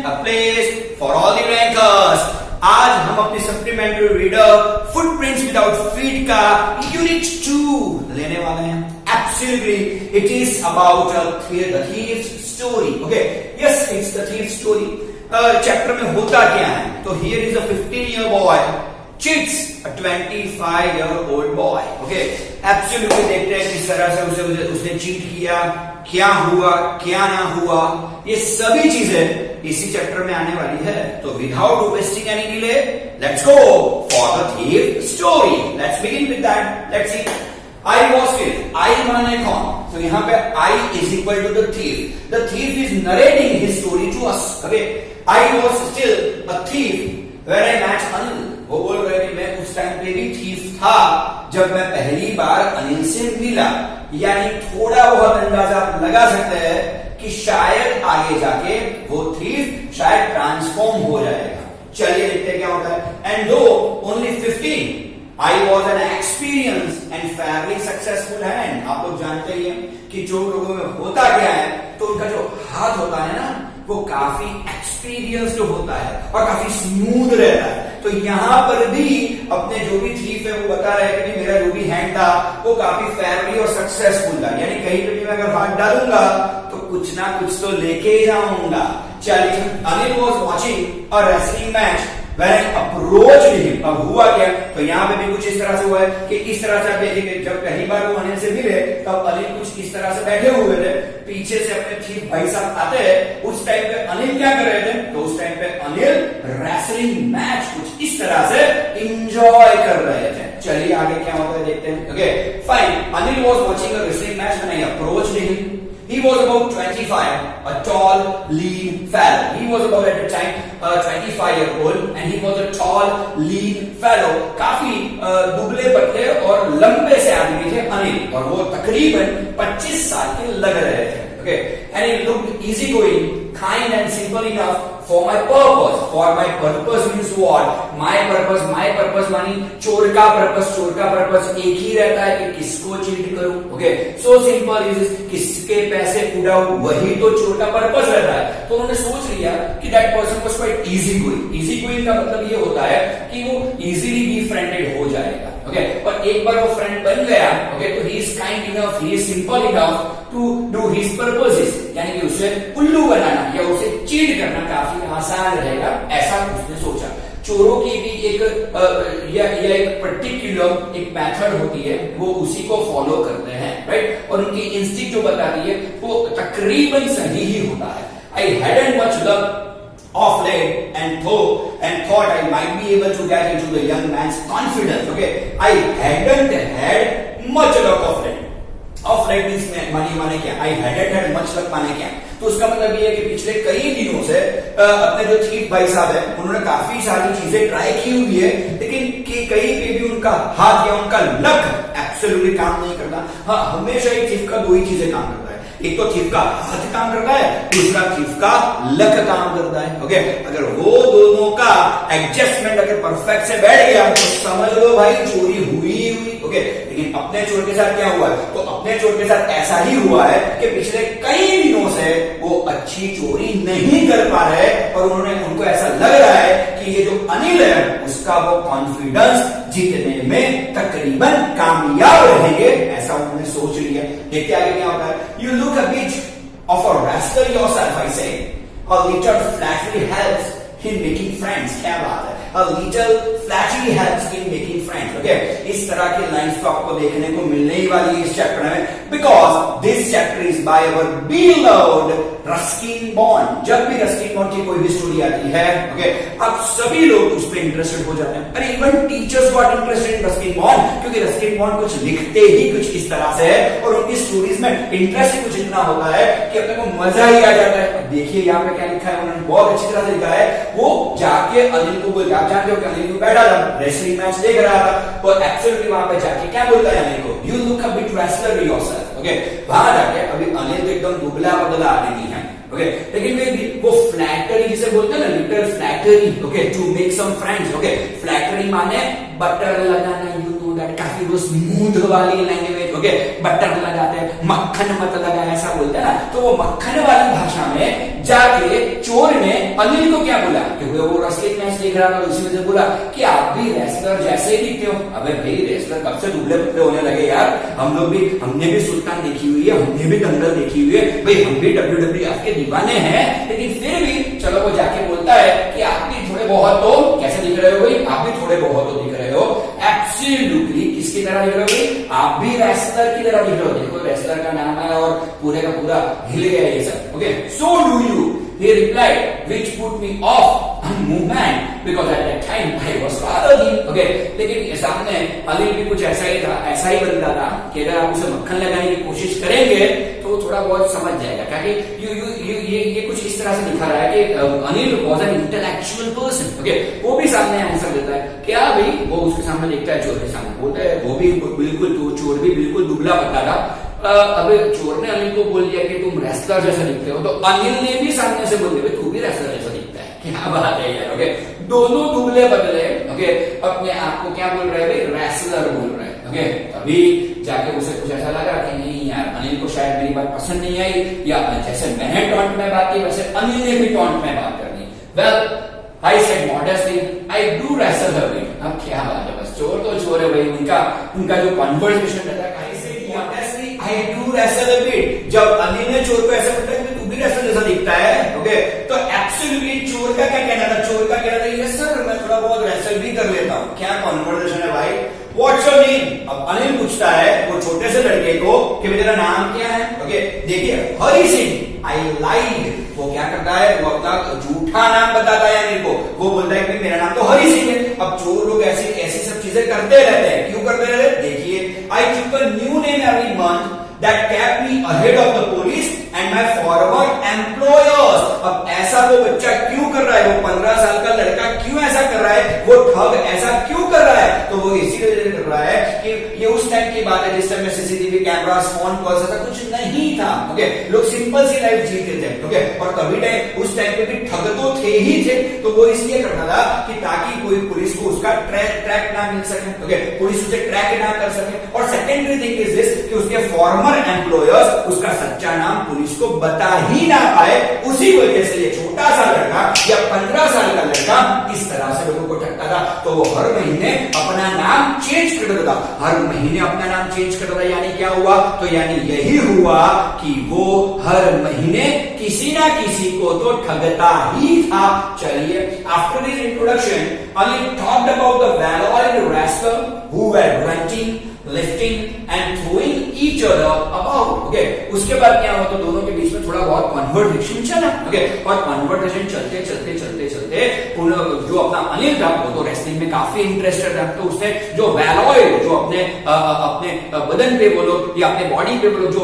a place for all the rankers. आज हम अपनी supplementary reader footprints without feet का यूनिट 2 लेने वाले हैं. Absolutely, it is about the thief's story. Okay, yes, it's the thief's story. Chapter में होता क्या है? तो here is a 15-year boy cheats a 25-year-old boy. Okay, absolutely देखते हैं किस तरह से उसने चीट किया, क्या हुआ, क्या ना हुआ, ये सभी चीजें इसी चैप्टर में आने वाली है. तो without wasting any delay, let's go for the thief story. Let's begin with that. Let's see. I was killed. I माने कौन? तो यहाँ पे I is equal to the thief. The thief is narrating his story to us. Okay, I was still a thief when I met Anil. वो बोल रहे कि मैं उस टाइम पे भी थीफ था जब मैं पहली बार अनिल से मिला. यानी थोड़ा बहुत अंदाजा आप लगा सकते हैं कि शायद आगे जाके वो थीफ शायद ट्रांसफॉर्म हो जाएगा. चलिए देखते हैं क्या होता है. एंड दो only 15, I was an experienced and fairly successful hand. आप लोग जानते ही हैं कि जो लोगों में होता क्या है, तो उनका जो हाथ होता है ना, वो काफी एक्सपीरियंस्ड होता है और काफी स्मूथ रहता है. तो यहाँ पर भी अपने जो भी थीफ है वो बता रहे हैं कि मेरा जो भी हैंड था वो काफी फेयरली और सक्सेसफुल था. यानी कहीं पे भी मैं अगर हाथ डालूंगा तो कुछ ना कुछ तो लेके जाऊंगा. चलिए, Anil was watching a wrestling match when I approached him. अब हुआ क्या? तो यहाँ पे भी कुछ इस तरह से हुआ है कि इस तरह से देखिए, जब पहली बार वो अनिल से मिले तब अनिल कुछ इस तरह से बैठे हुए थे, पीछे से अपने थीफ भाई साहब आते हैं. उस टाइम पे अनिल क्या कर रहे थे? तो उस टाइम पे अनिल रेसलिंग मैच कुछ इस तरह से एंजॉय कर रहे थे. चलिए आगे क्या होता है देखते हैं. Okay fine. Anil was watching a wrestling match when I approached him. He was about 25, a tall, lean fellow. He was about at the time 25-year-old, and he was a tall, lean fellow. काफी दुबले पतले और लंबे से आदमी थे अनिल, और वो तकरीबन 25 साल के लग रहे थे. Okay, and he looked easygoing, kind and simple enough for my purpose. For my purpose means what? My purpose मानी चोर का पर्पस. चोर का पर्पस एक ही रहता है कि किसको चीट करूं. ओके, सो सिंपल इज किसके पैसे उड़ाऊं, वही तो चोर का पर्पस रहता है. तो उन्होंने सोच लिया कि that person was quite easy going. Easy going का मतलब ये होता है कि वो इजीली बी हो जाएगा. ओके, और एक बार वो फ्रेंड बन गया, ओके, तो he is kind enough, he is simple enough to do his purposes. यानी कि उसे उल्लू बनाना या उसे चीट करना काफी आसान रहेगा, ऐसा उसने सोचा. चोरों की भी एक एक पर्टिकुलर एक मेथड होती है, वो उसी को फॉलो करते हैं, राइट. और उनकी इंस्टिंक्ट जो बताती है वो तकरीबन सही ही होता है. I hadn't much luck of late and thought I might be able to get into the young man's confidence. Okay, I hadn't had much luck of late. Of late means माने क्या? I hadn't had much luck माने क्या? तो उसका मतलब ये है कि पिछले कई दिनों से अपने जो थीफ भाई साहब है उन्होंने काफी सारी चीजें ट्राई की हुई है, लेकिन कहीं पे भी उनका हाथ या उनका लक एब्सोल्युटली काम नहीं करता. हाँ, हमेशा ही थीफ का दो ही चीजें काम करता है. एक तो थीफ का हाथ काम करता है, दूसरा थीफ का लक काम करता है. ओके, अगर वो दोनों का एडजस्टमेंट अगर परफेक्ट से बैठ गया तो समझ लो भाई चोरी हुई. ओके, लेकिन अपने चोर के साथ क्या हुआ है? तो अपने चोर के साथ ऐसा ही हुआ है कि पिछले कई दिनों से वो अच्छी चोरी नहीं कर पा रहे, और उनको ऐसा लग रहा है कि ये जो अनिल है उसका वो कॉन्फिडेंस जीतने में तकरीबन कामयाब रहेंगे, ऐसा उन्होंने सोच लिया. देखते आगे क्या होता है. You look a bit of a rascal yourself, I say. A little flattery helps in making friends. क्या बात है? A little flattery helps in making friends. Okay, इस तरह की लाइन्स तो आपको देखने को मिलने ही वाली है इस चैप्टर में, because this chapter is by our beloved Ruskin bond. जब भी रस्किन बॉन्ड की कोई भी स्टोरी आती है, ओके, अब सभी लोग उस पर इंटरेस्टेड हो जाते हैं. अरे even teachers got interested in Ruskin bond, क्योंकि रस्किन बॉन्ड कुछ लिखते ही कुछ इस तरह से है और उनकी स्टोरीज में इंटरेस्ट ही कुछ इतना होता है कि अपने को मजा ही आ जाता है. देखिए यहाँ पे क्या लिखा है, उन्होंने बहुत अच्छी तरह से लिखा है. वो जाके अनिल को बोलता, आप जानते हो कि अनिल को बैठा था रेसलिंग मैच देख रहा था, और एब्सोल्युटली वहां पे जाके क्या बोलता है अनिल को? You look a bit wrestler yourself. Okay, वहां जाके अभी अनिल तो एकदम दुबला पतला आदमी है, ओके, लेकिन वो फ्लैटरी जिसे बोलते हैं ना, little flattery, okay, to make some friends. Okay, flattery माने बटर लगाना, यू नो दैट, काफी वो स्मूथ वाली लैंग्वेज, ओके, बटर लगाते हैं, मक्खन मत लगा, ऐसा बोलते हैं ना, तो वो मक्खन वाली भाषा में जाके चोर ने अनिल को क्या बोला, क्योंकि वो रेसलिंग मैच देख रहा था, उसी वजह से बोला कि आप भी रेसलर जैसे ही दिखते हो। अबे भाई रेसलर कब से दुबले पतले होने लगे यार, हम लोग भी, हमने भी सुल्तान देखी हुई है, हमने भी दंगल देखी हुई है भाई, हम भी WWF के दीवाने हैं, लेकिन फिर भी चलो वो जाके बोलता है कि आप भी थोड़े बहुत तो कैसे दिख रहे हो भाई, आप भी थोड़े बहुत तो दिख रहे हो, एब्सोल्युटली किसकी तरह दिख रहे हो भाई, आप भी रेसलर की तरह दिख रहे हो, देखो रेसलर का नाम है और पूरे का पूरा हिल गया ये सब, okay, so do you, he replied, which put me off movement because at that time I was rather lean, okay, लेकिन सामने अनिल भी कुछ ऐसा ही था, ऐसा ही बंदा था कि अगर आप उसे मक्खन लगाने की कोशिश करेंगे तो थोड़ा बहुत समझ जाएगा, क्योंकि ये कुछ इस तरह से दिखा रहा है कि Anil was an intellectual person, okay, वो भी सामने आंसर देता है क्या भाई, वो उसके सामने देखता है, चोर के सामने बोलता है, वो भी बिल्कुल, तो चोर भी बिल्कुल दुबला पतला था। अब चोर ने अनिल को बोल दिया कि तुम रेसलर जैसा दिखते हो, तो अनिल ने भी सामने से बोल दिया तू भी रेसलर जैसा दिखता है, क्या बात है यार, ओके, दोनों दुबले बदले, ओके, अपने आप को क्या बोल रहे हैं, रेसलर बोल रहे हैं, ओके, अभी जाके उसे कुछ ऐसा लगा कि नहीं यार अनिल को शायद मेरी बात पसंद नहीं आई, या जैसे मैंने टॉन्ट में बात की वैसे अनिल ने भी टॉन्ट में बात करनी, well I said modestly, I do wrestle a bit. अब क्या बात है, बस चोर तो चोर है भाई, उनका जो कन्वर्सेशन रहता है, I said modestly, I do wrestle a bit. जब अनिल ने चोर को ऐसा बोला कि तू भी रेसलर जैसा दिखता है, ओके, तो एब्सोल्युटली चोर का क्या कहना था, चोर का कहना था यस सर मैं थोड़ा बहुत रेसल भी कर लेता हूँ, क्या कन्वर्सेशन है भाई, व्हाट्स योर नेम, अब अनिल पूछता है वो छोटे से लड़के को कि मेरा नाम क्या है, ओके, देखिए हरी सिंह, आई लाइड, वो क्या करता है, वो अपना झूठा नाम बताता है अनिल को, वो बोलता है कि मेरा नाम तो हरी सिंह है। अब चोर लोग ऐसी सब चीजें करते रहते हैं, क्यों करते रहते हैं, देखिए I took a new name every month that kept me ahead of the police and my forward employers। अब ऐसा वो बच्चा क्यों कर रहा है, वो 15 साल का लड़का क्यों ऐसा कर रहा है, वो ठग ऐसा क्यों कर रहा है, तो वो इसीलिए कर रहा है कि ये उस टाइम की बात है जिस टाइम में सीसीटीवी कैमरास, फोन कॉल्स ऐसा कुछ नहीं था, ओके, लोग सिंपल सी लाइफ जीते थे, ओके, और कभी टाइम उस टाइम पे भी ठग तो थे ही थे, तो वो इसलिए करता था कि ताकि कोई पुलिस को उसका ट्रैक ना मिल सके, ओके, पुलिस उसे ट्रैक ना कर सके, और सेकेंडरी थिंग इज दिस कि उसके फॉर्मर एम्प्लॉयर्स उसका सच्चा नाम पुलिस को बता ही ना पाए, उसी वजह से ये छोटा सा लड़का या 15 साल का लड़का इस तरह से लोगों को ठगता था, तो वो हर महीने अपना नाम चेंज कर देता था, हर महीने अपना नाम चेंज कर देता, यानी क्या हुआ, तो यानी यही हुआ कि वो हर महीने किसी ना किसी को तो ठगता ही था। चलिए, after this introduction Anil talked about the Valorant wrestler who were running, lifting and throwing each other about, okay, उसके बाद क्या हुआ, तो दोनों के बीच में थोड़ा बहुत कन्वर्सेशन चला, ओके, और कन्वर्सेशन चलते चलते चलते चलते जो अपना अनिल था वो तो रेसलिंग में काफी इंटरेस्टेड था, तो उसने जो वैलॉइड, जो अपने बदन पे बोलो या अपने बॉडी पे बोलो जो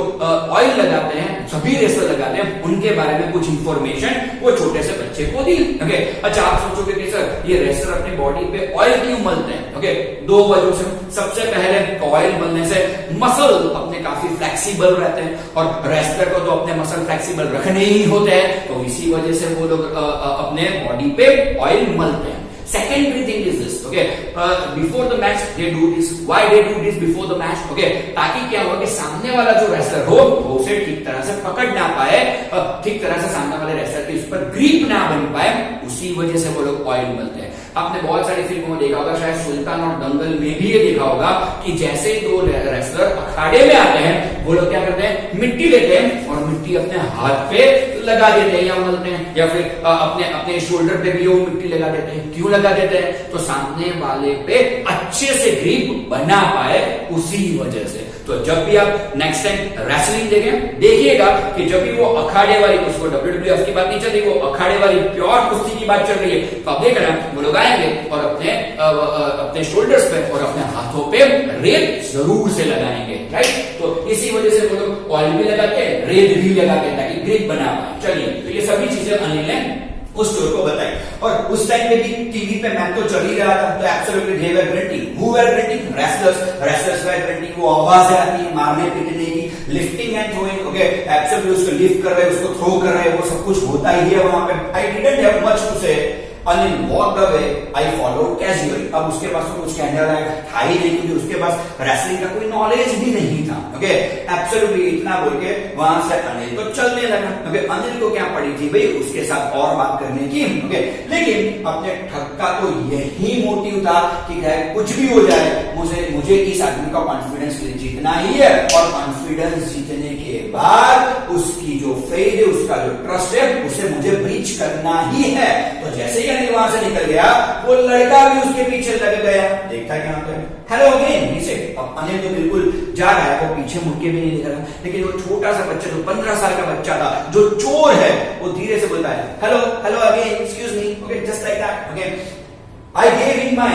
ऑयल लगाते हैं, सभी रेसलर लगाते हैं, उनके बारे में कुछ इंफॉर्मेशन वो छोटे से बच्चे को दी, ओके। अच्छा, आप सोचोगे कि सर ये रेसलर अपनी बॉडी पे ऑयल क्यों मलते हैं, ओके, दो वजहों से, सबसे पहले ऑयल मलने से मसल अपने काफी फ्लेक्सिबल रहते हैं, और रेसलर को तो अपने मसल फ्लेक्सिबल रखने ही होते हैं, तो इसी वजह से वो लोग अपने बॉडी पे ऑयल मलते हैं। Secondary thing is this, okay, before the match they do this. Why they do this before the match? Okay, ताकि क्या हो कि सामने वाला जो रेसलर हो वो उसे ठीक तरह से पकड़ ना पाए, ठीक तरह से सामने वाले रेसलर के उस पर ग्रिप ना बन पाए, उसी वजह से वो लोग ऑयल मलते हैं। आपने बहुत सारी फिल्मों में देखा होगा, शायद सुल्तान और दंगल में भी ये देखा होगा कि जैसे ही दो रेसलर अखाड़े में आते हैं, वो लोग क्या करते हैं, मिट्टी लेते हैं और मिट्टी अपने हाथ पे लगा देते हैं या मलते हैं, या फिर अपने शोल्डर पे भी वो मिट्टी लगा देते हैं। क्यों लगा देते हैं, तो सामने वाले पे अच्छे से ग्रिप बना पाए, उसी वजह से। तो जब भी आप नेक्स्ट टाइम रेसलिंग देखें, देखिएगा कि जब भी वो अखाड़े वाली, उसको WWF की बात नहीं चल रही, वो अखाड़े वाली प्योर कुश्ती की बात चल रही है, तो आप देख रहे हैं वो लोग आएंगे और अपने शोल्डर्स पे और अपने हाथों पे रेत जरूर से लगाएंगे, राइट। तो इसी वजह से वो लोग ऑयल भी लगाते हैं, रेत भी लगाते हैं ताकि ग्रिप बना पाए। चलिए, तो ये सभी चीजें अनिल ने उस चोर को बताई, और उस टाइम पे भी टीवी पे मैच तो चल ही रहा था, तो absolutely they were grunting, who were grunting, wrestlers were grunting, वो आवाज आती है मारने पीटने की, lifting and throwing, okay, absolutely उसको लिफ्ट कर रहे हैं, उसको थ्रो कर रहे हैं, वो सब कुछ होता ही है वहां पे। I didn't have much to say, Anil walk the way, I follow casually. अब उसके पास तो कुछ कहने वाला था ही नहीं, क्योंकि उसके पास रेसलिंग का कोई नॉलेज भी नहीं था। ओके, एब्सोल्युटली इतना बोल के वहां से अनिल तो चलने लगा। ओके, अनिल को क्या पड़ी थी भाई, उसके साथ और बात करने की। ओके, लेकिन अपने ठग का तो यही मोटिव था कि कुछ भी हो जाए, मुझे इस आदमी का कॉन्फिडेंस जीतना ही है, और कॉन्फिडेंस जीतने के बाद उसकी जो फेथ है, उसका जो ट्रस्ट है, उसे मुझे ब्रीच करना ही है। तो जैसे ही अनिल वहां से निकल गया, वो लड़का भी उसके पीछे लग गया। देखता क्या होता है, हेलो अगेन इसे। अब अनिल तो बिल्कुल जा रहा है, वो पीछे मुड़ के भी नहीं देख रहा, लेकिन वो छोटा सा बच्चा जो 15 साल का बच्चा था, जो चोर है, वो धीरे से बोलता है hello hello again, excuse me, okay, just like that. Okay, I gave him my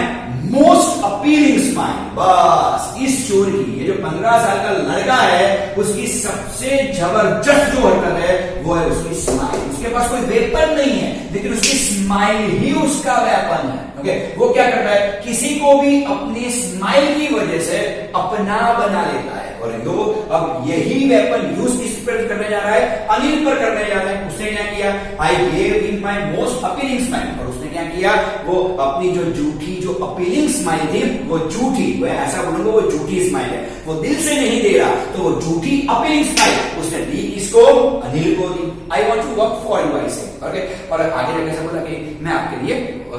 most appealing smile। बस इस चोर की, ये जो 15 साल का लड़का है, उसकी सबसे जबरदस्त जो हरकत है वो है उसकी स्माइल। उसके पास कोई वेपन नहीं है, लेकिन उसकी स्माइल ही उसका वेपन है। ओके, वो क्या करता है, किसी को भी अपनी स्माइल की वजह से अपना बना लेता है। और जो अब यही वेपन यूज किस पर करने जा रहा है, अनिल पर करने जा रहा है। उसने क्या किया, I gave him my most appealing smile. और उसने क्या किया, वो अपनी जो झूठी जो अपीलिंग स्माइल थी, वो झूठी, वो ऐसा बोलूंगा वो झूठी स्माइल है, वो दिल से नहीं दे रहा, तो वो झूठी अपीलिंग स्माइल उसने दी किसको, अनिल को दी। I want to work for you, I say. Okay, और आगे जाके ऐसा बोला कि मैं आपके लिए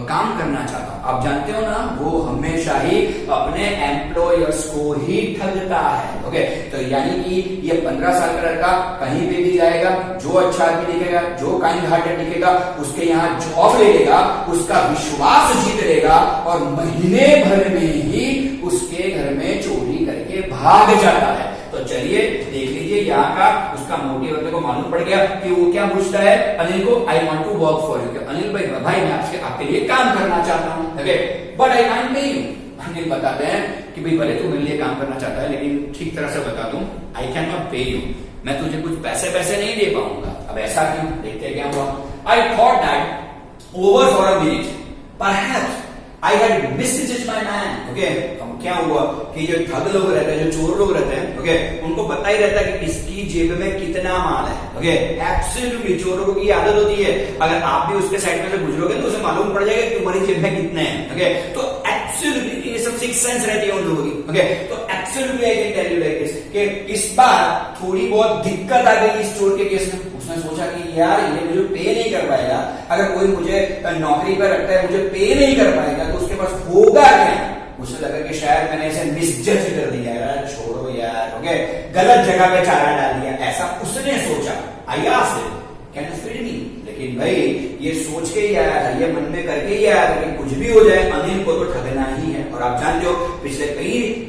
काम करना चाहता हूं। आप जानते हो ना, वो हमेशा ही अपने एम्प्लॉयर्स को ही ठगता है। ओके, तो यानी कि ये 15 साल का लड़का कहीं पे भी जाएगा, जो अच्छा आदमी दिखेगा, जो काइंड हार्टेड दिखेगा, उसके यहाँ जॉब ले लेगा, उसका विश्वास जीत लेगा, और महीने भर में ही उसके घर में चोरी करके भाग जाता है। तो चलिए देख लीजिए यहाँ का उसका मोटिव अपने को मालूम पड़ गया कि वो क्या पूछता है अनिल को, I want to work for you. Anil भाई मैं आपके लिए काम करना चाहता हूँ, okay, but I can't pay you. Anil बताते हैं कि भाई भले तू मेरे लिए काम करना चाहता है, लेकिन ठीक तरह से बता दूं, आई कैन नॉट पे यू, मैं तुझे कुछ पैसे नहीं दे पाऊंगा। अब ऐसा क्यों, देखते क्या हुआ। I thought that over for a minute perhaps I had misjudged my man। Okay, अब क्या हुआ कि जो ठग लोग रहते हैं, जो चोर लोग रहते हैं, ओके, उनको पता ही रहता है कि किसकी जेब में कितना माल है। ओके, एब्सोल्युटली चोरों की आदत होती है, अगर आप भी उसके साइड में से गुजरोगे तो उसे मालूम पड़ जाएगा कि तुम्हारी जेब में कितने हैं। ओके, तो एब्सोल्युटली ये सब सिक्स सेंस रहती है उन लोगों की। ओके, तो absolutely I can tell you like this कि इस बार थोड़ी बहुत दिक्कत आ गई इस चोर के केस में। उसने सोचा कि यार ये मुझे पे नहीं कर पाएगा, अगर कोई मुझे नौकरी पर रखता है, मुझे पे नहीं कर पाएगा, तो उसके पास होगा क्या। उसे लगा कि शायद मैंने इसे मिसजज कर दिया, यार छोड़ो यार, ओके, गलत जगह पे चारा डाल दिया, ऐसा उसने सोचा। I asked him, can you feed me. लेकिन भाई ये सोच के ही आया था, ये मन में करके ही आया था कि कुछ भी हो जाए अनिल को तो ठगना ही है। और आप जानते हो पिछले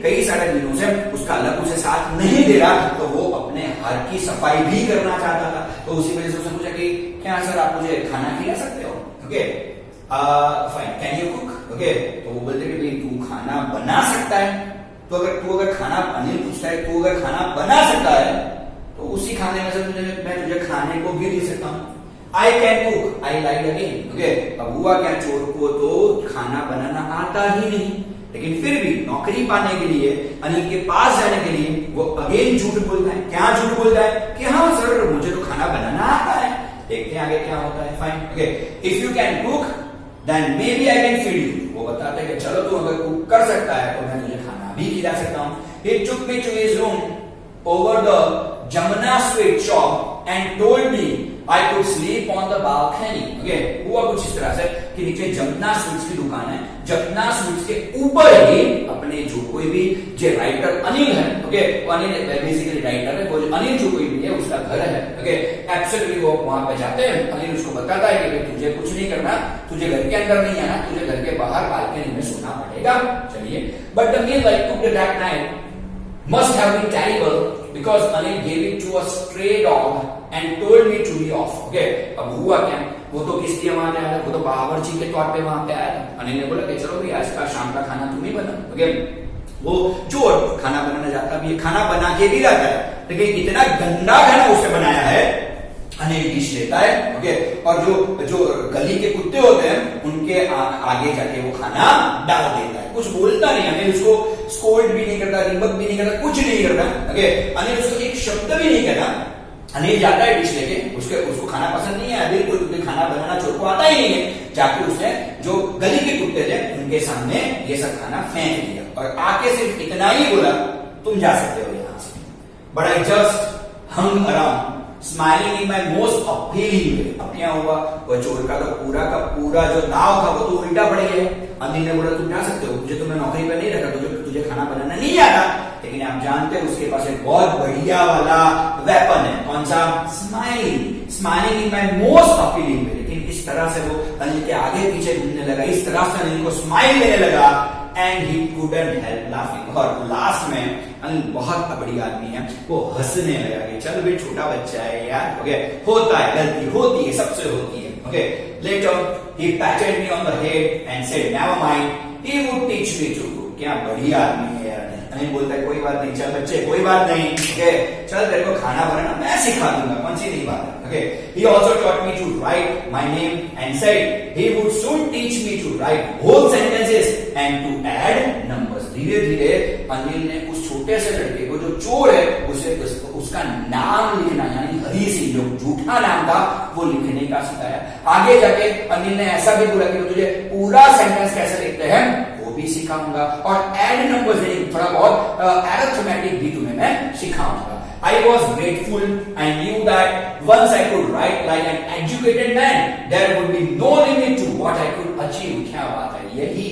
कई सारे दिनों से उसका अलग उसे साथ नहीं दे रहा, तो वो अपने हार की सफाई भी करना चाहता था। तो उसी वजह से उसने पूछा कि क्या सर आप मुझे खाना खिला सकते हो। Okay, fine, can you cook. Okay, तो वो बोलते कि भाई तू खाना बना सकता है, तो अगर खाना, अनिल पूछता है तू अगर खाना बना सकता है तो उसी खाने में से मैं तुझे खाने को भी दे सकता हूँ। I can cook, I like again. Okay, अब हुआ क्या, चोर को तो खाना बनाना आता ही नहीं, लेकिन फिर भी नौकरी पाने के लिए, अनिल के पास जाने के लिए वो अगेन झूठ बोलता है। क्या झूठ बोलता है कि हाँ सर मुझे तो खाना बनाना आता है। देखते हैं आगे क्या होता है। Fine, okay, if you can cook then maybe I can feed you. वो बताते हैं कि चलो तू अगर कुक कर सकता है तो मैं तुझे खाना भी खिला सकता हूँ। He took me to his room over the Jamuna Sweet shop and told me I could sleep on the balcony। Okay, हुआ कुछ इस तरह से कि नीचे जमुना स्वीट्स की दुकान है, जमुना स्वीट्स के ऊपर ही अपने जो कोई भी जो राइटर अनिल है, ओके, अनिल बेसिकली राइटर है, वो अनिल जो कोई भी है उसका घर है। ओके, एब्सोल्युटली वो वहां पे जाते हैं, अनिल उसको बताता है कि तुझे कुछ नहीं करना, तुझे घर के अंदर नहीं आना, तुझे घर के बाहर बालकनी में सोना पड़ेगा। चलिए, but the meal like cook that night must have been terrible because Anil gave it to a stray dog and told me to be off। Okay, अब हुआ क्या, वो तो किस लिए वहां आया था, वो तो बावर्ची के तौर पे वहां पे आया था। अनिल ने बोला कि चलो भाई आज का शाम का खाना तुम ही बना। ओके, वो चोर खाना बनाना जाता है, ये खाना बना के भी लाता है, लेकिन इतना गंदा खाना उसने बनाया है, अनिल डिश लेता है। ओके, और जो गली के कुत्ते होते हैं उनके आगे जाके वो खाना डाल देता है, कुछ बोलता नहीं। अनिल उसको स्कोल्ड भी नहीं करता, रिबक भी नहीं करता, कुछ नहीं करता। ओके, अनिल उसको एक शब्द भी नहीं कहता, अनिल जाता है डिश लेके, उसको खाना पसंद नहीं है बिल्कुल, क्योंकि खाना बनाना चोर को आता ही नहीं है। जाके उसने जो गली के कुत्ते थे उनके सामने ये सब खाना फेंक दिया और आके सिर्फ इतना ही बोला, तुम जा सकते हो यहाँ से। But I just hung around smiling in my most appealing way. अब क्या हुआ, वो चोर का पूरा जो नाव था वो तो उल्टा पड़ गया। अनिल ने बोला तुम जा सकते हो, मुझे तुम्हें नौकरी पर नहीं रखा, तुझे खाना बनाना नहीं आता, लेकिन आप जानते हो उसके पास एक बहुत बढ़िया वाला वेपन है। कौन सा? Smiling in my most appealing way. लेकिन इस तरह से वो अनिल के आगे पीछे घूमने लगा, इस तरह से अनिल को स्माइल देने लगा and he couldn't help laughing। और लास्ट में अनिल बहुत बड़ी आदमी है, वो हंसने लगा कि चल भाई छोटा बच्चा है यार, ओके होता है, गलती होती है, सबसे होती है। Okay later he patted me on the head and said never mind, he would teach me to cook। क्या बढ़िया आदमी है यार। अनिल बोलता है कोई बात नहीं, चल बच्चे कोई बात नहीं, ओके चल तेरे को खाना बनाना मैं सिखा दूंगा, कौन सी नहीं बात है। Okay. He also taught me to write my name and said he would soon teach me to write whole sentences and to add numbers। धीरे धीरे अनिल ने उस छोटे से लड़के को जो चोर है उसे उसका नाम लिखना, यानी हरी सिंह जो झूठा नाम था वो लिखने का सिखाया। आगे जाके अनिल ने ऐसा भी बोला कि तुझे पूरा सेंटेंस कैसे लिखते हैं वो भी सिखाऊंगा, और एड नंबर्स यानी थोड़ा बहुत अरिथमेटिक भी तुम्हें मैं सिखाऊंगा। I was grateful and knew that once I could write like an educated man, there would be no limit to what I could achieve। क्या बात है, यही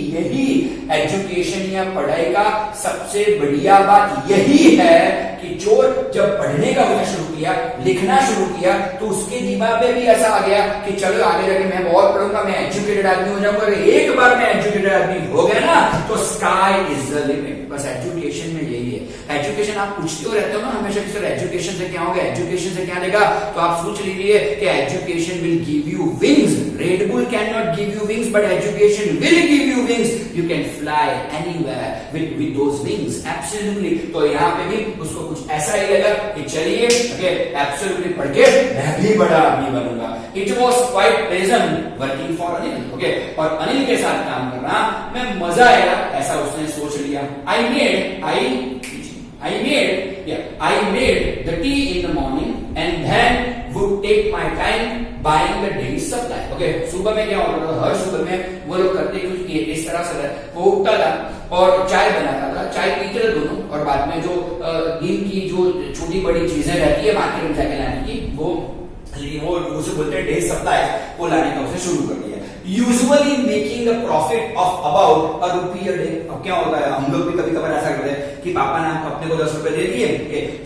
एजुकेशन या पढ़ाई का सबसे बढ़िया बात यही है कि चोर जब पढ़ने का होना शुरू किया, लिखना शुरू किया, तो उसके दिमाग में भी ऐसा आ गया कि चलो आगे जाके मैं बहुत पढ़ूंगा, मैं एजुकेटेड आदमी हो जाऊंगा। एक बार मैं एजुकेटेड आदमी हो गया ना तो स्काई इज द लिमिट। बस एजुकेशन में यही है। एजुकेशन आप पूछते हो रहते हो ना हमेशा कि सर एजुकेशन से क्या होगा, एजुकेशन से क्या देगा, तो आप सोच लीजिए कि education will give you wings. Red bull can not give you wings but education will give you wings. You can fly anywhere with those wings. Absolutely. तो यहाँ पे भी उसको कुछ ऐसा ही लगा कि चलिए ओके एब्सोल्युटली पढ़ के मैं भी बड़ा आदमी बनूंगा। It was quite pleasant working for Anil. Okay और अनिल के साथ काम करना में मजा आएगा ऐसा उसने सोच लिया। I made the tea in the morning and then would take my time buying the daily supply। Okay, सुबह में क्या होता था, हर सुबह में वो लोग करते कुछ इस तरह से वो उठता था और चाय बनाता था, चाय पीते थे दोनों, और बाद में जो दिन की जो छोटी बड़ी चीजें रहती है मार्केट में जाके लाने की, वो उसे बोलते हैं डे सप्लाई, वो लाने का उसे शुरू कर दिया। Usually making a profit of about a rupee a day. अब क्या होता है, हम लोग भी कभी कभार ऐसा करते हैं कि पापा ने अपने को 10 रुपए दे दिए,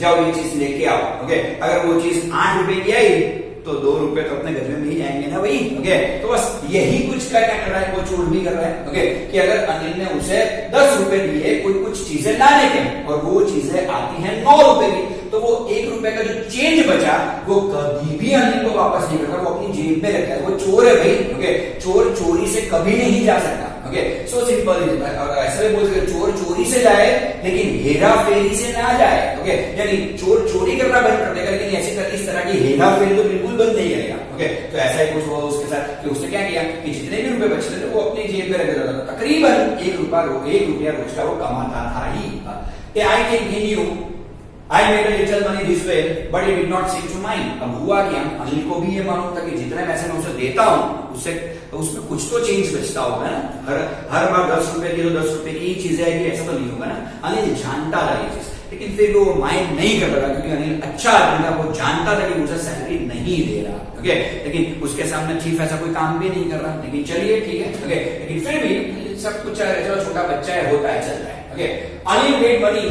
जाओ ये चीज लेके आओ। ओके अगर वो चीज 8 रुपए की आई तो 2 रुपए तो अपने घर में ही जाएंगे ना भाई। ओके तो बस यही कुछ क्या कर रहा है वो चोर भी कर रहा है। ओके कि अगर अनिल ने उसे 10 रुपए दिए कोई कुछ चीजें लाने के और वो चीजें आती हैं 9 रुपए की, तो वो 1 रुपए का जो चेंज बचा वो कभी भी अनिल को वापस नहीं करता, वो अपनी जेब में रखता है। वो चोर है भाई। ओके चोर चोरी से कभी नहीं जा सकता। Okay so simple. और ऐसा भी बोल सकते चोर चोरी से जाए लेकिन हेरा फेरी से ना जाए। ओके यानी चोर चोरी करना बंद कर देगा लेकिन ऐसी इस तरह की हेरा फेरी तो बिल्कुल बंद नहीं करेगा। ओके तो ऐसा ही कुछ हुआ उसके साथ कि उसने क्या किया कि जितने भी रुपए बचते थे वो अपनी जेब में रख देता था। तकरीबन 1 रुपया रोज का वो कमाता था ही। I think he knew I made a little money this way, but it did not seem to mind। अब हुआ क्या, अनिल को भी ये मालूम था कि जितने पैसे मैं उसे देता हूँ उससे उसमें कुछ तो चेंज बचता होगा ना। हर बार 10 रुपए की तो 10 रुपए की ही चीजें आएगी ऐसा तो नहीं होगा ना। अनिल जानता था ये चीज, लेकिन फिर वो माइंड नहीं कर रहा क्योंकि अनिल अच्छा आदमी था। वो जानता था कि मुझे सैलरी नहीं दे रहा। ओके लेकिन उसके सामने चीफ ऐसा कोई काम भी नहीं कर रहा। लेकिन चलिए ठीक है। ओके लेकिन फिर भी सब कुछ चलो छोटा बच्चा है, होता है, चल रहा है। Okay Anil made money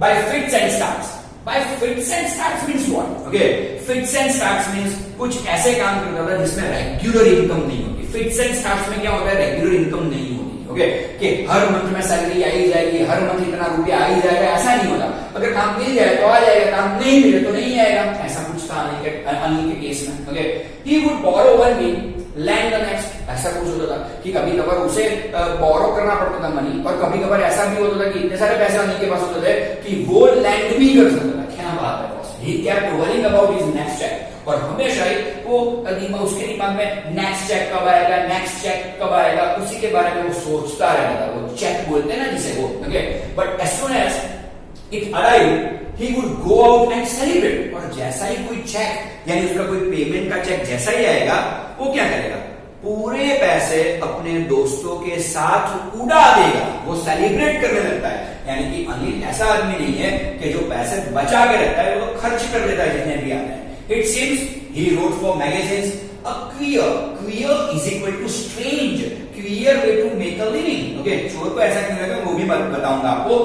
by fits and starts। By fits and starts means what? Okay, fits and starts means कुछ ऐसे काम करता था जिसमें रेगुलर इनकम नहीं होती। फिट्स एंड स्टार्ट्स में क्या होता है, रेगुलर इनकम नहीं होती। ओके कि हर मंथ में सैलरी आई जाएगी, हर मंथ इतना रुपया आ ही जाएगा, ऐसा नहीं होता। अगर काम मिल जाए तो आ जाएगा, काम नहीं मिले तो नहीं आएगा। ऐसा कुछ था अनिल के केस में। Okay he would borrow one week, land the next. ऐसा कुछ होता था कि कभी कभार उसे बोरो करना पड़ता था मनी, और कभी कभार ऐसा भी होता था कि इतने सारे पैसे अनिल के पास होते थे कि वो लैंड भी कर सकता था। क्या बात है boss. He kept worrying about his next cheque, और हमेशा ही वो उसके दिमाग में नेक्स्ट चेक कब आएगा, नेक्स्ट चेक कब आएगा, उसी के बारे में वो सोचता रहता था। वो चेक बोलते हैं ना जिसे वो। Okay but as soon as it arrived he would go out and celebrate. और जैसा ही कोई चेक यानी उसका कोई पेमेंट का चेक जैसा ही आएगा, वो क्या करेगा, पूरे पैसे अपने दोस्तों के साथ उड़ा देगा, वो सेलिब्रेट करने लगता है। यानी कि अनिल ऐसा आदमी नहीं है कि जो पैसे बचा के रखता है वो खर्च कर देता है जितने भी आते हैं। It seems he wrote for magazines. A queer is equal to strange, queer way to make a living. Okay, चोर को ऐसा क्यों लगता है वो भी बताऊंगा आपको।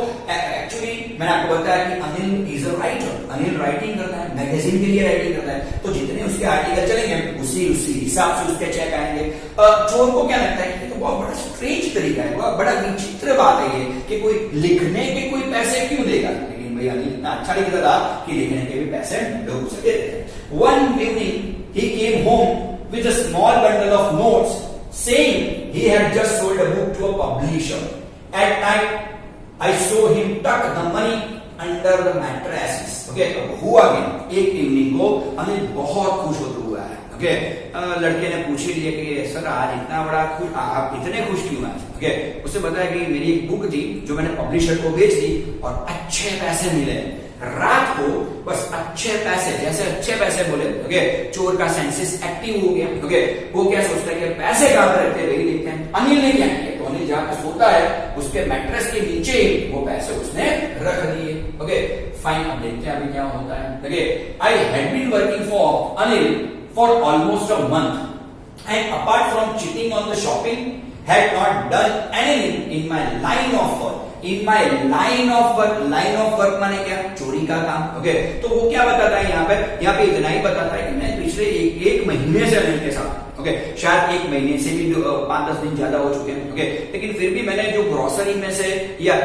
एक्चुअली मैंने आपको बताया कि Anil is a writer, Anil writing करता है, मैगजीन के लिए राइटिंग करता है, तो जितने उसके आर्टिकल चलेंगे उसी हिसाब से उसके चेक आएंगे। चोर को क्या लगता है कि तो बहुत बड़ा स्ट्रेंज तरीका है, बहुत बड़ा विचित्र बात है ये कि कोई लिखने के कोई पैसे क्यों देगा, लेकिन भाई अनिल इतना अच्छा लिखता था कि लिखने के भी पैसे लोग उसे देते थे। One evening he came home with a small bundle of notes saying he had just sold a book to a publisher. At night I saw him tuck the money under the mattresses. Okay, अब हुआ क्या, एक evening को अनिल बहुत खुश होते हुआ है। ओके, लड़के ने पूछ लिया कि सर आज इतना बड़ा खुश, आप इतने खुश क्यों आज? ओके, उसे बताया कि मेरी एक बुक थी जो मैंने पब्लिशर को बेच दी और अच्छे पैसे मिले। रात को बस अच्छे पैसे, जैसे अच्छे पैसे बोले, ओके, चोर का सेंसेस एक्टिव हो गया। ओके, वो क्या सोचता है कि पैसे कहां पर रहते हैं, वही देखते हैं। अनिल ने क्या किया, तो अनिल जहां पे सोता है उसके मैट्रेस के नीचे वो पैसे उसने रख दिए। ओके फाइन, अब देखते हैं अभी क्या होता है। Okay, I had been working for Anil for almost a month and apart from cheating on the shopping had not done anything in my line of work. In my line of work माने क्या, चोरी का काम। Okay, तो वो क्या बताता है यहाँ पे इतना ही बताता है कि मैं पिछले एक महीने से अनिल के साथ, ओके, शायद एक महीने से भी 5-10 दिन ज्यादा हो चुके हैं। ओके, लेकिन फिर भी मैंने जो ग्रोसरी में से या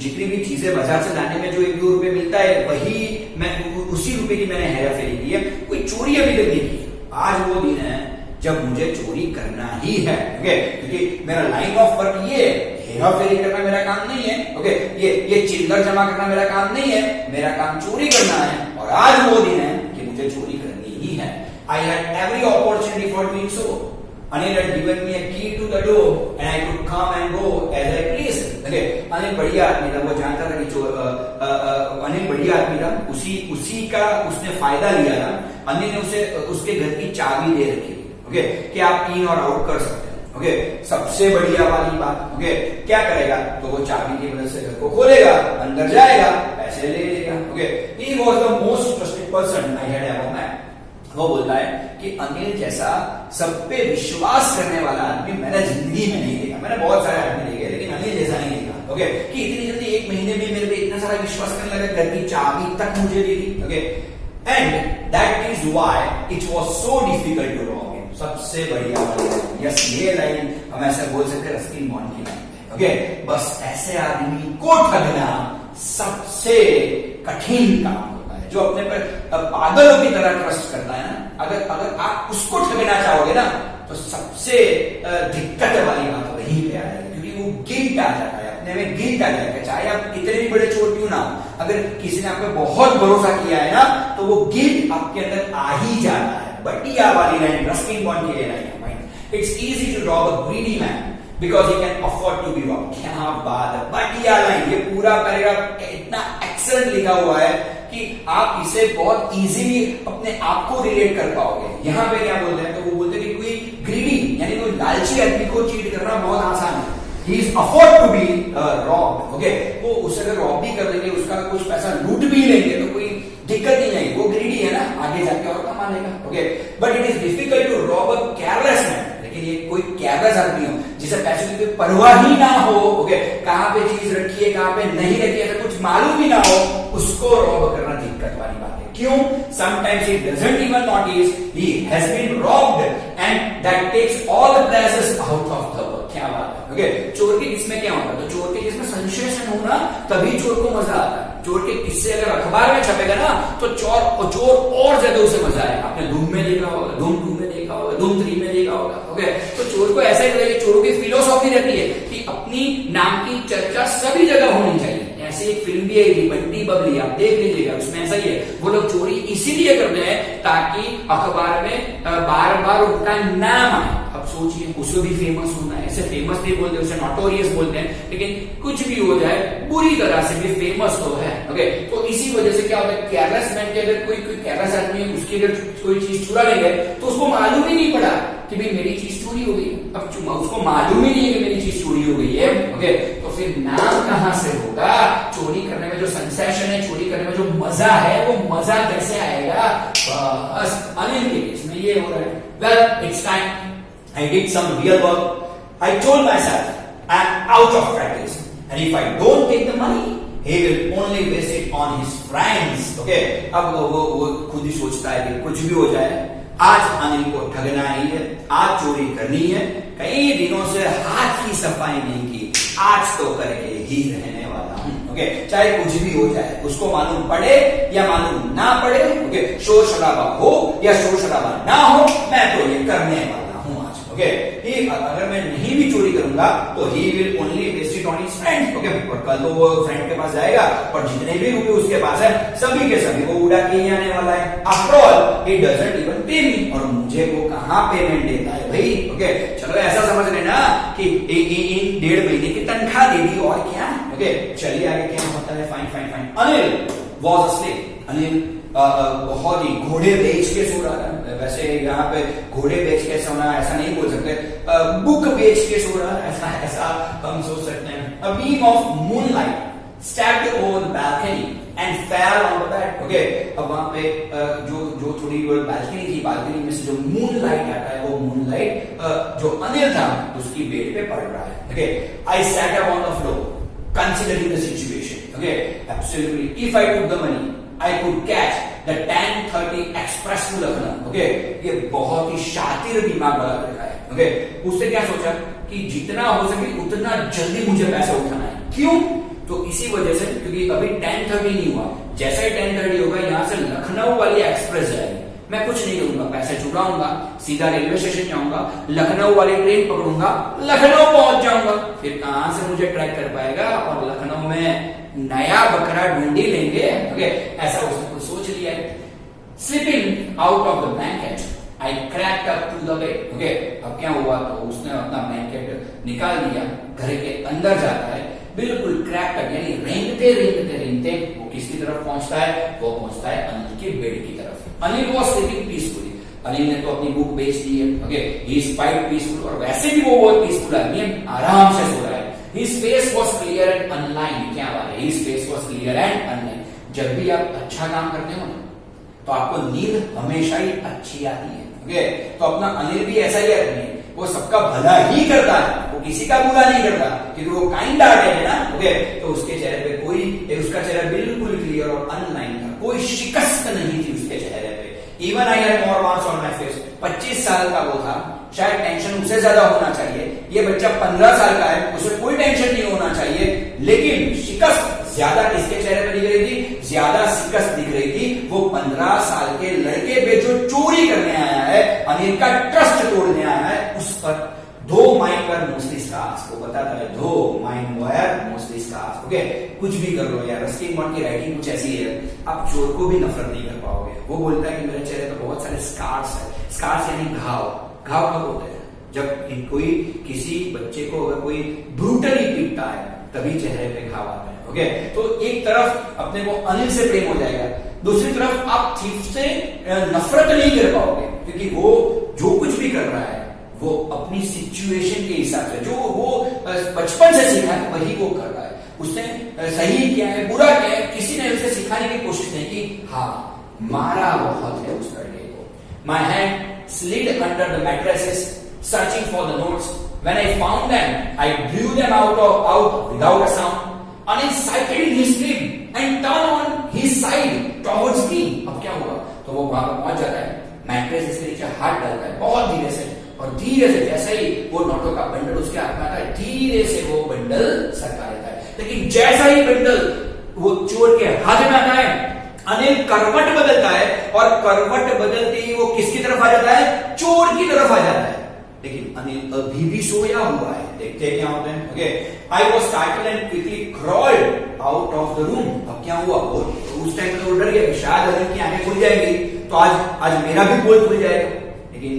जितनी भी चीजें बाजार से लाने में जो 1-2 रुपए मिलता है वही मैं उसी रुपए की मैंने हेरा फेरी की है, कोई चोरी अभी तक नहीं की। आज वो दिन है जब मुझे चोरी करना ही है। ओके, क्योंकि मेरा लाइन ऑफ वर्क ये हेरा फेरी करना मेरा काम नहीं है। ओके, ये चिल्लर जमा करना मेरा काम नहीं है, मेरा काम चोरी करना है। और आज वो दिन है कि मुझे चोरी करनी ही है। I had every opportunity for doing so. Anil had given me a key to the door and I could come and go as I pleased. Okay, Anil बढ़िया आदमी था, वो जानता था कि अनिल बढ़िया आदमी था, उसी का उसने फायदा लिया था। अनिल ने उसे उसके घर की चाबी दे रखी, ओके, कि आप इन और आउट कर सकते हैं। ओके, सबसे बढ़िया वाली बात, ओके, क्या करेगा, तो वो चाबी की मदद से घर को खोलेगा, अंदर जाएगा, पैसे ले लेगा। Okay, he was the most trusted person I had ever met. वो बोलता है कि अनिल जैसा सब पे विश्वास करने वाला आदमी मैंने जिंदगी में नहीं देखा। मैंने बहुत सारे आदमी देखे लेकिन अनिल जैसा नहीं देखा। ओके, कि इतनी जल्दी एक महीने में मेरे पे इतना सारा विश्वास करने लगा, घर की चाबी तक मुझे दे दी। Okay, and that is why it was so difficult to rob him. सबसे बढ़िया वाली, यस, ये लाइन हम ऐसे बोल सकते हैं रस्किन बॉन्ड की लाइन। ओके, बस ऐसे आदमी को ठगना सबसे कठिन काम, जो अपने पर पागलों की तरह ट्रस्ट करता है ना, अगर आप उसको ठगना चाहोगे ना तो सबसे दिक्कत वाली बात वहीं पे आ जाएगी, क्योंकि वो गिल्ट आ जाता है, अपने में गिल्ट आ जाएगा। चाहे आप कितने भी बड़े चोर क्यों ना हो, अगर किसी ने आप पे बहुत भरोसा किया है ना तो वो गिल्ट आपके अंदर आ ही जाता है। बढ़िया वाली लाइन, रस्किन बॉन्ड की लाइन है, it's easy to rob a greedy man because he can afford to be rob. क्या बात है, बढ़िया लाइन, ये पूरा पैराग्राफ इतना एक्सेलेंट लिखा हुआ है कि आप इसे बहुत इजीली अपने आप को रिलेट कर पाओगे। यहाँ पे क्या बोलते हैं, तो वो बोलते हैं कि कोई ग्रीडी यानी कोई लालची आदमी को चीट करना बहुत आसान है। He is afford to be robbed. Okay, वो उसे अगर रॉब भी कर देंगे, उसका कुछ पैसा लूट भी लेंगे तो कोई दिक्कत नहीं आएगी, वो ग्रीडी है ना, आगे जाके और कमा लेगा। Okay, but it is difficult to rob a careless man, लेकिन ये कोई केयरलेस आदमी हो जिसे पैसों की परवाह ही ना हो, ओके, कहां पे चीज रखी है कहां पे नहीं रखी है कुछ मालूम ही ना हो, उसको रॉब करना दिक्कत वाली बात है। क्यों? Sometimes he doesn't even notice he has been robbed and that takes all the pleasures out of the work. क्या बात है, ओके, चोर के किस्में क्या होता है, तो चोर के किस्में सेंसेशन होना तभी चोर को मजा आता है। चोर के किस्से अगर अखबार में छपेगा ना तो चोर और ज्यादा उसे मजा आएगा। आपने धूम में देखा होगा, धूम 2 में देखा होगा, धूम 3 में देखा होगा। ओके, तो चोर को ऐसा ही लगेगा, चोरों की फिलोसॉफी रहती है कि अपनी नाम की चर्चा सभी जगह होनी चाहिए। ऐसी एक फिल्म भी है बंटी बबली, आप देख लीजिएगा, उसमें ऐसा ही है, वो लोग चोरी इसीलिए करते हैं ताकि अखबार में बार बार उनका नाम आए। अब सोचिए, उसको भी फेमस होना है। इसे फेमस नहीं बोलते, उसे नोटोरियस बोलते हैं, लेकिन कुछ भी हो जाए बुरी तरह से भी फेमस तो है। ओके, तो इसी वजह से क्या होता है, केयरलेस मैन के अगर कोई केयरलेस आदमी है, उसकी अगर कोई चीज चुरा ले गए तो उसको मालूम ही नहीं पड़ा कि भाई मेरी चीज चोरी हो गई। अब उसको मालूम ही नहीं है कि मेरी चीज चोरी हो गई है। ओके, तो फिर नाम कहां से होगा? चोरी करने में जो सेंसेशन है, चोरी करने में जो मजा है, वो मजा कैसे आएगा? बस अनिल के केस में ये हो रहा है। Well, it's time I did some real work. I told myself I am out of practice and if I don't take the money he will only waste it on his friends. Okay, अब वो खुद ही सोचता है कि कुछ भी हो जाए, आज अनिल को ठगना ही है, आज चोरी करनी है। कई दिनों से हाथ की सफाई नहीं की, आज तो करके ही रहने वाला हूं। ओके, चाहे कुछ भी हो जाए, उसको मालूम पड़े या मालूम ना पड़े। ओके, शोर शराबा हो या शोर शराबा ना हो, मैं तो ये करने वाला हूं आज। ओके, अगर मैं नहीं भी चोरी करूंगा तो he will only waste it on his friends. Okay, और कल तो वो फ्रेंड के पास जाएगा और जितने भी रुपए उसके पास है सभी के सभी वो उड़ा के ही आने वाला है। After all he doesn't even पे मी, और मुझे वो कहां पेमेंट देता है भाई। ओके, चलो ऐसा समझ लेना कि इन 1.5 महीने की तनख्वाह दे दी और क्या। ओके, चलिए आगे क्या होता है। Fine fine fine. Anil was asleep. Anil बहुत ही घोड़े बेच के सो रहा है। वैसे यहाँ पे घोड़े बेच के सोना ऐसा नहीं बोल सकते, बुक बेच के सो रहा है, ऐसा हम सोच सकते हैं। A beam of moonlight stabbed over the balcony and fell on the bed. Okay, अब वहां पे जो थोड़ी बालकनी थी, बालकनी में से जो मूनलाइट आता है, वो मूनलाइट जो अनिल था उसकी बेड पे पड़ रहा है। Okay, I sat up on the floor considering the situation. Okay, absolutely. If I took the money, I could catch the 10:30 express to Lucknow. Okay, ये बहुत ही शातिर दिमाग वाला लड़का है। Okay, उसने क्या सोचा कि जितना हो सके उतना जल्दी मुझे पैसा उठाना है। क्यों? तो इसी वजह से, क्योंकि अभी 10:30 नहीं हुआ, जैसा ही 10:30 होगा यहाँ से लखनऊ वाली एक्सप्रेस जाएगी। मैं कुछ नहीं करूंगा, पैसे चुराऊंगा, सीधा रेलवे स्टेशन जाऊंगा, लखनऊ वाली ट्रेन पकड़ूंगा, लखनऊ पहुंच जाऊंगा। फिर कहां से मुझे ट्रैक कर पाएगा, और लखनऊ में नया बकरा ढूंढी लेंगे। ओके, ऐसा उसने कुछ सोच लिया है। Sleeping out of the blanket I cracked up to the bed. Okay, अब क्या हुआ, तो उसने अपना ब्लैंकेट निकाल लिया, घर के अंदर जाता है, बिल्कुल क्रैक कर, यानी रेंगते रेंगते रेंगते वो किसकी तरफ पहुंचता है? वो पहुंचता है अनिल के बेड की तरफ। Anil was sleeping peacefully. Anil ने तो अपनी बुक बेच दी है। Okay, he is quite peaceful, और वैसे भी वो बहुत पीसफुल आदमी है, आराम से सो रहा है। His face was clear and unlined. क्या बात है? His face was clear and unlined. जब भी आप अच्छा काम करते हो ना, तो आपको नींद हमेशा ही अच्छी आती है। ओके, तो अपना अनिल भी ऐसा ही आदमी है, वो सबका भला ही करता है, वो किसी का बुरा नहीं करता, क्योंकि वो काइंड हार्टेड है ना। ओके, तो उसके चेहरे पे उसका चेहरा बिल्कुल क्लियर और अनलाइन था, कोई शिकस्त नहीं थी उसके चेहरे पे। Even I had more marks on my face. 25 साल का वो था, शायद टेंशन उसे ज्यादा होना चाहिए। ये बच्चा 15 साल का है, उसे कोई टेंशन नहीं होना चाहिए, लेकिन शिकस्त ज्यादा किसके चेहरे पे दिख रही थी? ज्यादा शिकस्त दिख रही थी वो 15 साल के लड़के पे जो चोरी करने आया है, अनिल का ट्रस्ट तोड़ने आया है, उस पर। दो माइंड वर मोस्टली स्टार्स, वो बताता है, दो mind were mostly stars. Okay, कुछ भी कर लो यार, रस्किन बॉन्ड की राइटिंग कुछ ऐसी है, आप चोर को भी नफरत नहीं कर पाओगे। वो बोलता है कि मेरे चेहरे पे बहुत सारे स्कार्स है। स्कार्स यानी घाव। घाव कब होते हैं? जब कोई किसी बच्चे को अगर कोई ब्रूटली पीटता है, तभी चेहरे पे घाव आते हैं। ओके, तो एक तरफ अपने को अनिल से प्रेम हो जाएगा, दूसरी तरफ आप थीफ से नफरत नहीं कर पाओगे, क्योंकि वो जो कुछ भी कर रहा है वो अपनी सिचुएशन के हिसाब से, जो वो बचपन से सीखा है वही वो कर रहा है। उसने सही क्या है बुरा क्या है किसी ने उसे सिखाने की कोशिश नहीं की। हाँ, मारा बहुत है उस लड़के को। My hand slid under the mattresses searching for the notes. When I found them, I blew them out without a sound. Anil sighted in his sleep and turned on his side towards me. अब क्या हुआ? तो वो वहां पर पहुंच जाता है, मैट्रेस इसके नीचे हाथ डालता है बहुत धीरे से, और धीरे से जैसे ही वो नोटों का बंडल उसके हाथ में आता है, धीरे से वो बंडल सरका लेता है। लेकिन जैसा ही बंडल वो चोर के हाथ में आता है, अनिल करवट बदलता है, और करवट बदलते ही वो किसकी तरफ आ जाता है? चोर की तरफ आ जाता है। लेकिन अनिल अभी भी सोया हुआ है। देखते हैं क्या होता है। Okay, I was startled and quickly crawled out of the room. अब क्या हुआ? वो उस टाइम तो डर गया, शायद अनिल की आंखें खुल जाएंगी तो आज मेरा भी पोल खुल जाएगा। लेकिन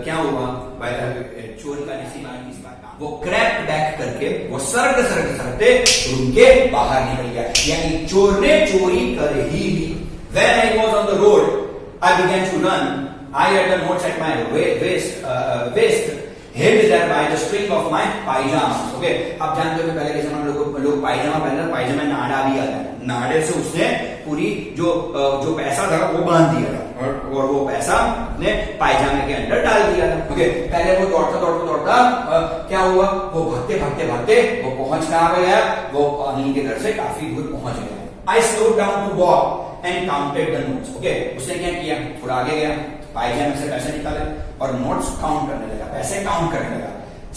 क्या हुआ? बाय द चोरी का किसी बार काम, वो क्रैप्ड बैक करके वो सरकते रूम के बाहर निकल गया, यानी चोर ने चोरी कर ही ली। When I was on the road, I began to run. I had the notes at my waist, held there by the string of my pajamas. Okay, अब जानते हो कि पहले के जमाने में लोग पायजामा पहनते, पायजामा में नाड़ा भी आता है, नाड़े से उसने पूरी जो पैसा था वो बांध दिया था और वो पैसा ने पायजामे के अंदर डाल दिया था। ओके, पहले वो दौड़ता क्या हुआ, वो भागते वो पहुंच कहाँ पे गया, वो अनिल के घर से काफी दूर पहुंच गया। I slowed down to walk and counted the notes. Okay, उसने क्या किया, थोड़ा आगे गया, पायजामे से पैसे निकाले और नोट्स काउंट करने लगा, पैसे काउंट करने लगा।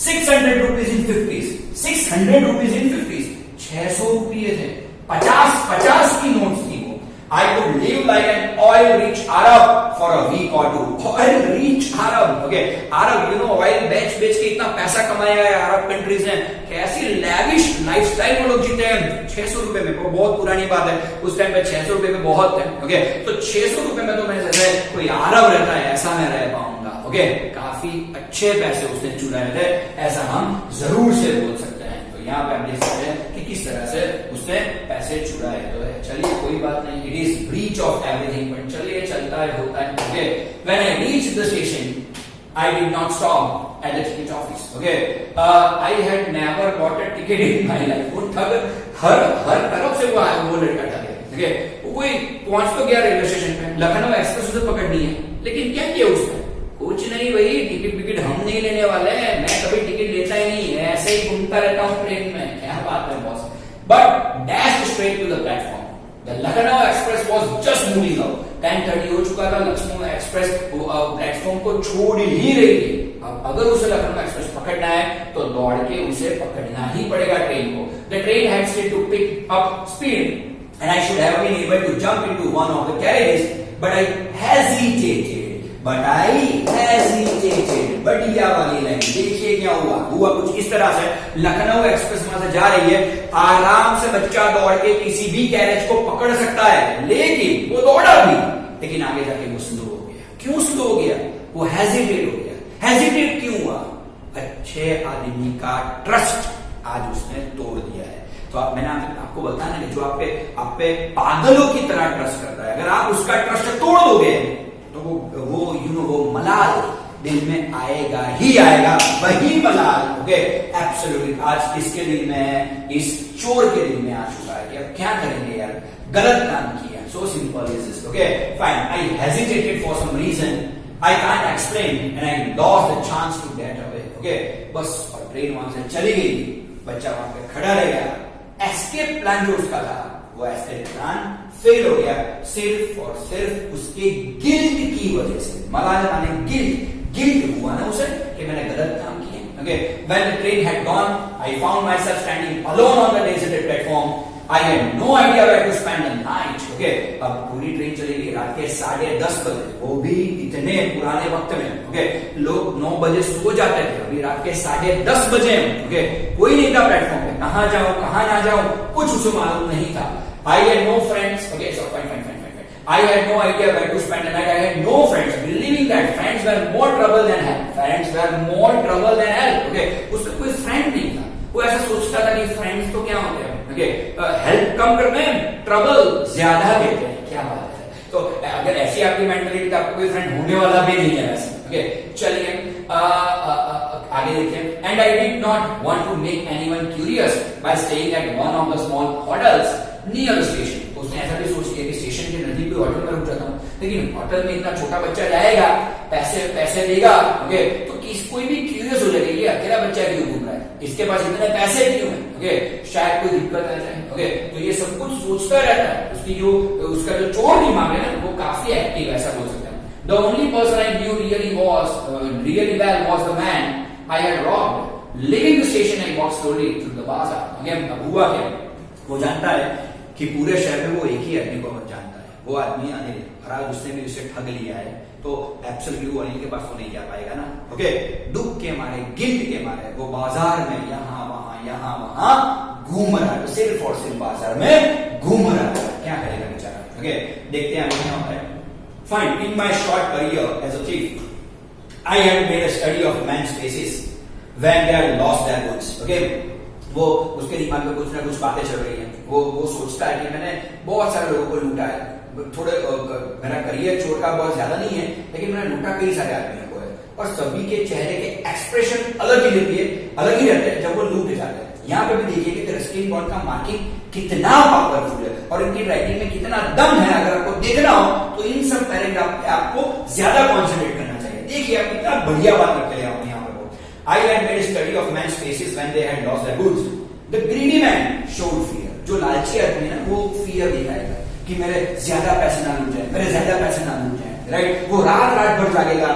600 rupees in 50s, 600 rupees in 50s, 600 रुपये थे, 50 की नोट्स थी वो। I could live like an oil-rich Arab for a week or two. Oil-rich Arab, okay, Arab, you know, oil बेच के इतना पैसा कमाया है अरब कंट्रीज ने, कैसी लैविश लाइफस्टाइल वो लोग जीते हैं 600 रुपए में। वो बहुत पुरानी बात है, उस टाइम पे 600 रुपए में बहुत है। ओके, तो 600 रुपए में तो मैं जैसे कोई अरब रहता है ऐसा मैं रह पाऊंगा। ओके, काफी अच्छे पैसे उसने चुराए थे, ऐसा हम जरूर से बोल सकते हैं। तो यहाँ पे आप देख सकते हैं कि किस तरह से उसने पैसे चुराए। तो चलिए कोई बात नहीं, it is breach of everything, but चलिए चलता है, होता है। Okay, when I reach the station I did not stop at the ticket office. Okay, I had never bought a ticket in my life. वो ठग हर तरफ से वो लड़का ठग है। Okay, कोई पहुंच तो गया रेलवे स्टेशन पे, लखनऊ एक्सप्रेस उसे पकड़नी है, लेकिन क्या किया उसने, कुछ नहीं भाई, टिकट हम नहीं लेने वाले हैं, मैं कभी टिकट लेता ही नहीं, ऐसे ही घूमता रहता हूँ ट्रेन में, क्या बात है boss. But dash straight to the platform. The Lucknow Express was just moving out. 10:30 हो चुका था, लखनऊ एक्सप्रेस प्लेटफॉर्म को छोड़ ही रही थी। अब अगर उसे लखनऊ एक्सप्रेस पकड़ना है तो दौड़ के उसे पकड़ना ही पड़ेगा ट्रेन को। The train had still to pick up speed and I should have been able to jump into one of the carriages, but I hesitated. बढ़िया वाली लाइन देखिए, क्या हुआ कुछ इस तरह से, लखनऊ एक्सप्रेस वहां से जा रही है, आराम से बच्चा दौड़ के किसी भी कैरेज को पकड़ सकता है, लेकिन वो दौड़ा भी, लेकिन आगे जाके वो स्लो हो गया। क्यों स्लो हो गया, वो हेजिटेट हो गया। हेजिटेट क्यों हुआ, अच्छे आदमी का ट्रस्ट आज उसने तोड़ दिया है। तो मैंने आपको बताया ना, जो आप पे पागलों की तरह ट्रस्ट करता है, अगर आप उसका ट्रस्ट तोड़ दोगे तो वो मलाल दिल में आएगा ही आएगा, वही मलाल। ओके, एब्सोल्युटली आज किसके दिल में है, इस चोर के दिल में आ चुका है कि अब क्या करेंगे यार, गलत काम किया। So simple is this. Okay, fine, I hesitated for some reason, I can't explain and I lost the chance to get away. Okay, bus और ट्रेन वहां से चली गई, बच्चा वहां पे खड़ा रह गया। एस्केप प्लान जो उसका था, वो एस्केप प्लान फेल हो गया, सिर्फ और सिर्फ उसके गिल्ट की वजह से। मलाल माने गिल्ट हुआ ना उसे कि मैंने गलत काम किया। Okay, when the train had gone, I found myself standing alone on the deserted platform. I had no idea where to spend the night. Okay, अब पूरी ट्रेन चली गई, रात के 10:30 बजे, वो भी इतने पुराने वक्त में। Okay, लोग 9 बजे सो जाते थे, अभी रात के 10:30 बजे। Okay, कोई नहीं था प्लेटफॉर्म पे, कहाँ जाऊं कहाँ ना जाऊं कुछ उसे मालूम नहीं था। I had no friends. Okay, so fine. I had no idea where to spend the night. I had no friends, believing that friends were more trouble than help. Friends were more trouble than help. Okay, उसका कोई friend नहीं था। वो ऐसा सोचता था कि friends तो क्या होते हैं, okay, हेल्प कम करते हैं, ट्रबल ज्यादा देते हैं। क्या बात है, तो अगर ऐसी आपकी मेंटालिटी तो आपको कोई फ्रेंड होने वाला भी नहीं है वैसे। ओके, चलिए आगे देखिए। And I did not want to make anyone curious by staying at one of the small hotels near the station. उसने ऐसा भी सोच लिया कि स्टेशन के नजदीक कोई होटल में रुक जाता हूँ, लेकिन होटल में इतना छोटा बच्चा जाएगा, पैसे देगा, ओके, तो कोई भी क्यूरियस हो जाएगा, ये अकेला बच्चा क्यों घूम रहा है, इसके पास इतने पैसे क्यों है, ओके, शायद कोई दिक्कत आ जाए। ओके, तो ये सब कुछ सोचता रहता है। उसका जो चोर दिमाग है ना, वो काफी एक्टिव, ऐसा बोल सकते हैं। The only person I knew really well was the man I had robbed. Leaving the station, I walked slowly through the bazaar. Again, अब हुआ क्या, वो जानता है कि पूरे शहर में वो एक ही आदमी को जानता है, वो आदमी अनिल। और आज उसने भी उसे ठग लिया है, तो एब्सोल्युटली वो अनिल के पास वो नहीं जा पाएगा ना। ओके, दुख के मारे, गिल्ट के मारे वो बाजार में यहाँ वहां घूम रहा है, सिर्फ और सिर्फ बाजार में घूम रहा है। क्या करेगा बेचारा। ओके, देखते हैं आगे क्या होता है। Fine, in my short career as a thief, I had made a study of men's faces. when they had lost their goods. Okay, वो उसके दिमाग में कुछ ना कुछ बातें चल रही हैं. वो सोचता है कि मैंने बहुत सारे लोगों को लूटा है. थोड़े मेरा करियर चोर का बहुत ज्यादा नहीं है, लेकिन मैंने लूटा कई सारे आदमियों को है. और सभी के चेहरे के एक्सप्रेशन अलग ही रहती है, अलग ही रहते हैं जब वो लूटे जाते हैं. यहाँ पे भी देखिए कि रस्किन बॉन्ड का मार्किंग कितना पावरफुल है और इनकी राइटिंग में कितना दम है. अगर आपको देखना हो तो इन सब पैराग्राफ पे आपको ज्यादा कॉन्सेंट्रेट करना चाहिए. देखिए आप कितना बढ़िया बात करते हैं यहाँ पे. I had made a study of men's faces when they had lost their goods. The greedy man showed fear. जो लालची आदमी है ना वो फियर दिखाएगा कि मेरे ज्यादा पैसे ना लूट जाए, मेरे ज्यादा पैसे ना लूट जाए. राइट, वो रात भर जागेगा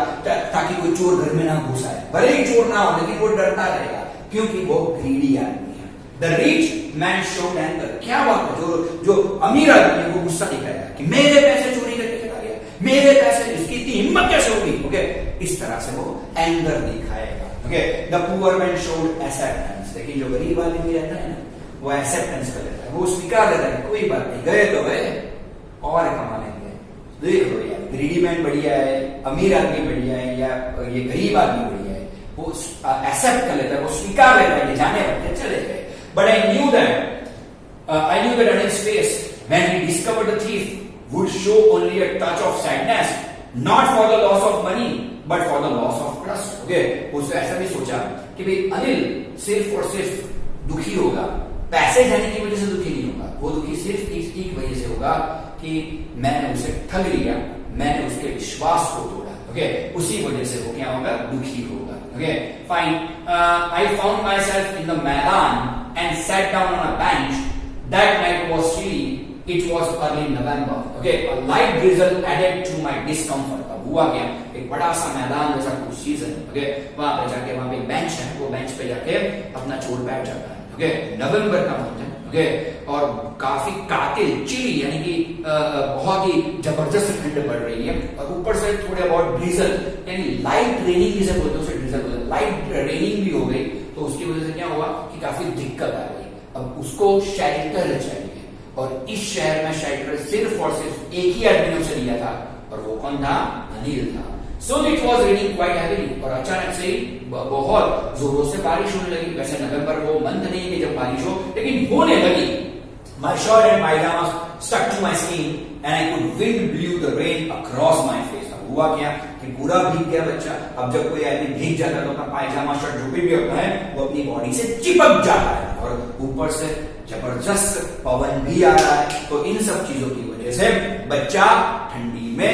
ताकि कोई चोर घर में ना घुस आए. भले ही चोर ना हो लेकिन वो डरता रहेगा क्योंकि वो ग्रीडी आदमी है. The rich man showed anger. क्या बात है, जो अमीर आदमी है वो गुस्सा दिखाएगा कि मेरे पैसे चोरी करके चला गया, मेरे पैसे, इसकी इतनी हिम्मत कैसे होगी. ओके, इस तरह से वो एंगर दिखाएगा. Okay, the poor man showed acceptance. लेकिन जो गरीब आदमी रहता है ना वो एक्सेप्टेंस कर लेता है, वो स्वीकार लेता है, कोई बात नहीं, गए तो गए और कमा लेंगे. देखो यार, ग्रीडी मैन बढ़िया है, अमीर आदमी बढ़िया है या ये गरीब आदमी बढ़िया है, वो एक्सेप्ट कर लेता है, वो स्वीकार लेता है कि जाने वाले चले गए. But I knew that on his face when he discovered the thief would show only a touch of sadness, not for the loss of money but for the loss of trust. Okay, उसने ऐसा भी सोचा कि भाई अनिल सिर्फ और सिर्फ दुखी होगा, पैसे जाने की वजह से दुखी नहीं होगा. वो दुखी सिर्फ एक वजह से होगा कि मैंने उसे ठग लिया, मैंने उसके विश्वास को तोड़ा. ओके, उसी वजह से वो क्या होगा, दुखी होगा. Okay, fine. I found my self in the मैदान and sat down on a bench. That night was chilly. It was early November. Okay, a light drizzle added to my discomfort. अब हुआ क्या, एक बड़ा सा मैदान जैसा कुछ चीज है. ओके, वहां पे जाके, वहां पे बेंच है, वो बेंच पे जाके अपना चोर बैठ जाता है. ओके, नवंबर का मंथ है. ओके, और काफी कातिल, चिली यानी कि बहुत ही जबरदस्त ठंड पड़ रही है और ऊपर से थोड़े बहुत ड्रिजल यानी लाइट रेनिंग जिसे बोलते हैं, उसे ड्रिजल बोलते हैं. लाइट रेनिंग भी हो गई तो उसकी वजह से क्या हुआ कि काफी दिक्कत आ गई. अब उसको शेल्टर चाहिए और इस शहर में शेल्टर सिर्फ और सिर्फ एक ही आदमी ने उसे दिया था और वो कौन था, अनिल था. So it was raining quite heavily और अचानक से ही बहुत जोरों से बारिश होने लगी. वैसे नवंबर वो मंथ नहीं है जब बारिश हो, लेकिन होने लगी. My shirt and pajamas stuck to my skin and I could wind blew the rain across my face. हुआ क्या कि पूरा भीग गया बच्चा. अब जब कोई आदमी भीग जाता है तो अपना पायजामा शर्ट जो भी होता है वो अपनी बॉडी से चिपक जाता है और ऊपर से जबरदस्त पवन भी आ रहा है. तो इन सब चीजों की वजह से बच्चा ठंडी में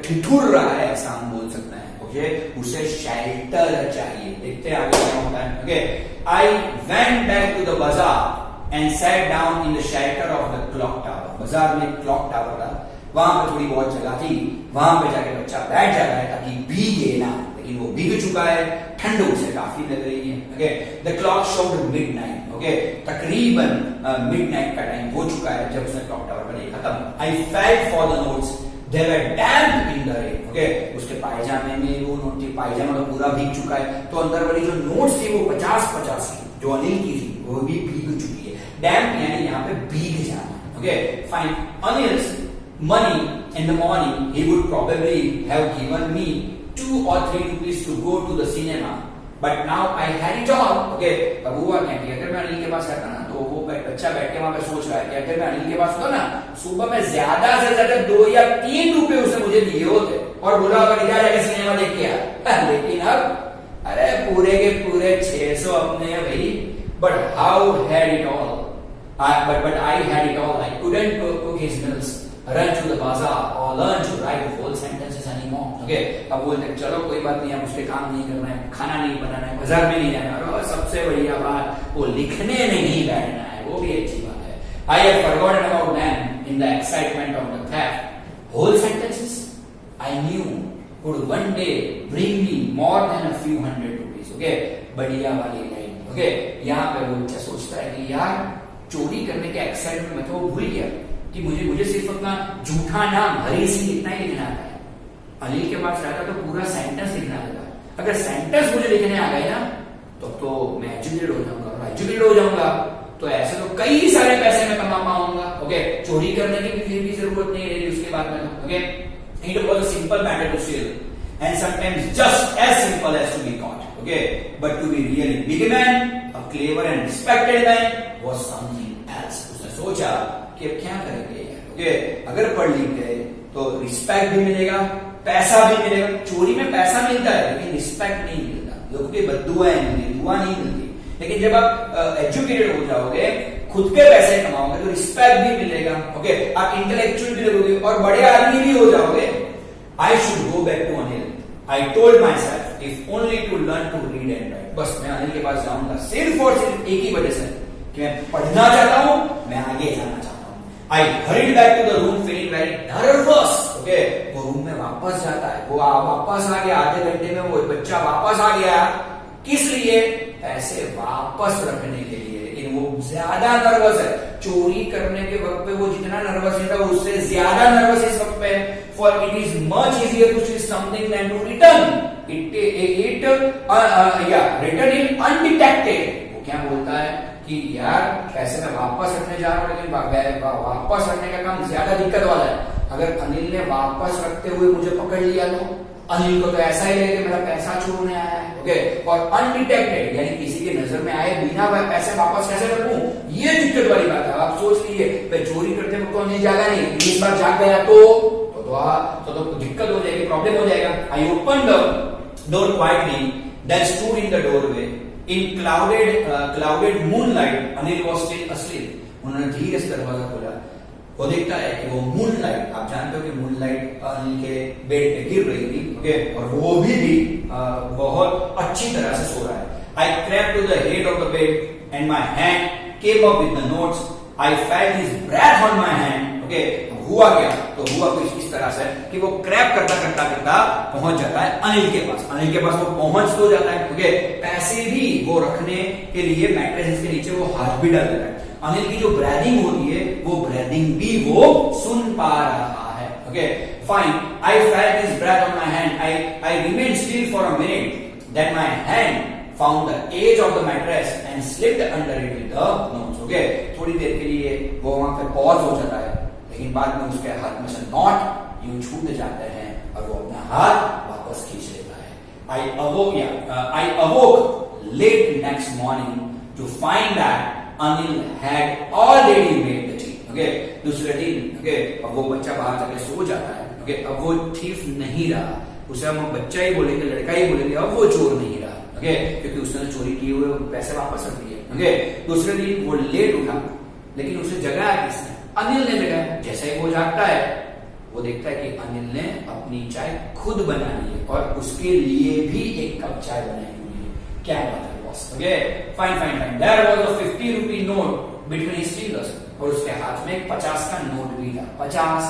ठिठुर रहा है, ऐसा हम बोल सकते हैं. ओके, उसे शेल्टर चाहिए. देखते हैं आगे क्या होता है. Okay, I went back to the bazaar and sat down in the shelter of the clock tower. बाजार में क्लॉक टावर था, वहां पे थोड़ी बहुत जगह थी, वहां पे जाके बच्चा बैठ जाता है ताकि भीगे ना. लेकिन वो भीग चुका है, ठंड उसे काफी लग रही है. Okay, the clock showed midnight. Okay, तकरीबन मिडनाइट का टाइम हो चुका है जब उसने क्लॉक टावर पर देखा. तब I felt for the notes, they were damp in the rain. Okay, उसके पायजामे में वो नोट थी, पायजामा तो पूरा भीग चुका है, तो अंदर वाली जो नोट्स थी वो 50-50 की जो अनिल की थी वो भी भीग चुकी है. डैम्प यानी यहाँ पे भीग जाना. Okay, fine. Anil's money in the morning, he would probably have given me 2 or 3 rupees to go to the cinema, but now I had it all. Okay, अब हुआ क्या कि अगर मैं अनिल के पास रहता ना तो वो बच्चा बैठ के वहां पे सोच रहा है कि अगर मैं अनिल के पास होता ना, सुबह में ज्यादा से ज्यादा 2 या 3 रुपए उसने मुझे दिए होते और बोला अगर इधर जाके सिनेमा देख के आ. लेकिन अब अरे पूरे के पूरे 600 अपने भाई. But how had it all? But I had it all. I couldn't cook his meals, run to the bazaar or learn to write whole sentences anymore. Okay, अब बोलते हैं चलो कोई बात नहीं, हम उसके काम नहीं करना है, खाना नहीं बनाना है, बाजार में नहीं जाना है, और सबसे बढ़िया बात वो लिखने नहीं बैठना है, वो भी अच्छी बात है. I have forgotten about them in the excitement of the theft. Whole sentences I knew could one day bring me more than a few hundred rupees. Okay, बढ़िया वाली लाइन. Okay, यहाँ पे वो बच्चा सोचता है कि यार चोरी करने के एक्साइटमेंट में तो वो भूल गया कि मुझे सिर्फ अपना झूठा नाम हरी सिंह इतना ही लिखना आता है. अनिल के पास रहता तो पूरा सेंटेंस लिखना आता. अगर सेंटेंस मुझे लिखने आ गए ना तो मैं एजुकेटेड हो जाऊंगा. एजुकेटेड हो जाऊंगा तो ऐसे तो कई सारे पैसे मैं कमा पाऊंगा. ओके, चोरी करने की भी फिर भी जरूरत नहीं है उसके बाद में. Okay, it was a simple matter to steal and sometimes just as simple as to be caught. Okay, but to be really big man, a clever and respected man was something else. उसने सोचा कि अब क्या करेंगे यार, okay, अगर पढ़ लिख गए तो रिस्पेक्ट भी मिलेगा, पैसा भी मिलेगा। चोरी में पैसा मिलता है लेकिन रिस्पेक्ट नहीं मिलता, लोगों की बद्दुआएं मिलती, दुआ नहीं मिलती। लेकिन जब आप एजुकेटेड हो जाओगे, खुद के पैसे कमाओगे तो रिस्पेक्ट भी मिलेगा, ओके, आप इंटेलेक्चुअल भी लगोगे और बड़े आदमी भी हो जाओगे। I should go back to Anil, I told myself, if only to learn to read and write. बस मैं अनिल के पास जाऊंगा सिर्फ और सिर्फ एक ही वजह से कि मैं पढ़ना चाहता हूं, मैं आगे जाना चाहता हूं। I hurried back to the room feeling very nervous, okay. वो रूम में वापस जाता है, वो वापस आ गया, आधे घंटे में वो बच्चा वापस आ गया। किस लिए? पैसे वापस रखने के लिए। लेकिन वो ज्यादा नर्वस है, चोरी करने के वक्त पे वो जितना नर्वस था उससे ज्यादा नर्वस इस वक्त पे। For it is much easier to steal something than to return it return in undetected. वो क्या बोलता है कि यार पैसे मैं वापस रखने जा रहा हूं, लेकिन वापस रखने का काम ज्यादा दिक्कत वाला है। अगर अनिल ने वापस रखते हुए मुझे पकड़ लिया तो अनिल को तो ऐसा ही लगे कि मेरा पैसा चोरने आया है, ओके। और अनडिटेक्टेड यानी किसी के नजर में आए बिना पैसे वापस कैसे रखूं, ये दिक्कत वाली बात है। आप सोच लीजिए, मैं चोरी करते वक्त तो अनिल जागा नहीं, इस बार जाग गया तो दिक्कत हो जाएगी, प्रॉब्लम हो जाएगा। I open the door quietly, then stood in the doorway in clouded moonlight, Anil was still asleep. उन्होंने धीरे से दरवाजा खोला, वो देखता है कि वो मूनलाइट, आप जानते हो कि मूनलाइट अनिल के बेड पे गिर रही थी, ओके, और वो भी बहुत अच्छी तरह से सो रहा है। I crept to the head of the bed and my hand came up with the notes, I felt his breath on my hand, okay. हुआ क्या? तो हुआ कुछ इस तरह से कि वो क्रैप करता करता करता पहुंच जाता है अनिल के पास। अनिल के पास वो पहुंच तो जाता है, ओके। पैसे भी वो रखने के लिए मैट्रेस के नीचे वो हाथ भी डाल देता है। अनिल की जो ब्रीदिंग होती है वो ब्रीदिंग भी वो सुन पा रहा है, okay. Fine, I felt his breath on my hand, I remained still for a minute, then my hand found the edge of the mattress and slipped under it with the notes, okay. थोड़ी देर के लिए वो वहां पे pause हो जाता है, लेकिन बाद में उसके हाथ में से नॉट यूं छूट जाते हैं और वो अपना हाथ वापस खींच लेता है। I awoke late next morning to find that Anil had already made the tea. Okay, दूसरे दिन, okay, अब वो बच्चा बाहर जाके सो जाता है, okay, अब वो थीफ नहीं रहा, उसे हम बच्चा ही बोलेंगे, लड़का ही बोलेंगे, अब वो चोर नहीं रहा, okay, क्योंकि उसने चोरी किए हुए पैसे वापस रख दिए, okay। दूसरे दिन वो लेट उठा, लेकिन उसे जगाया किसने? अनिल ने जगाया। जैसे ही वो जागता है, वो देखता है कि अनिल ने अपनी चाय खुद बना ली है और उसके लिए भी एक कप चाय बनाई हुई है। क्या बात है boss, okay. Fine fine fine, there was a 50 rupee note between his fingers, और उसके हाथ में एक 50 का नोट भी था। 50,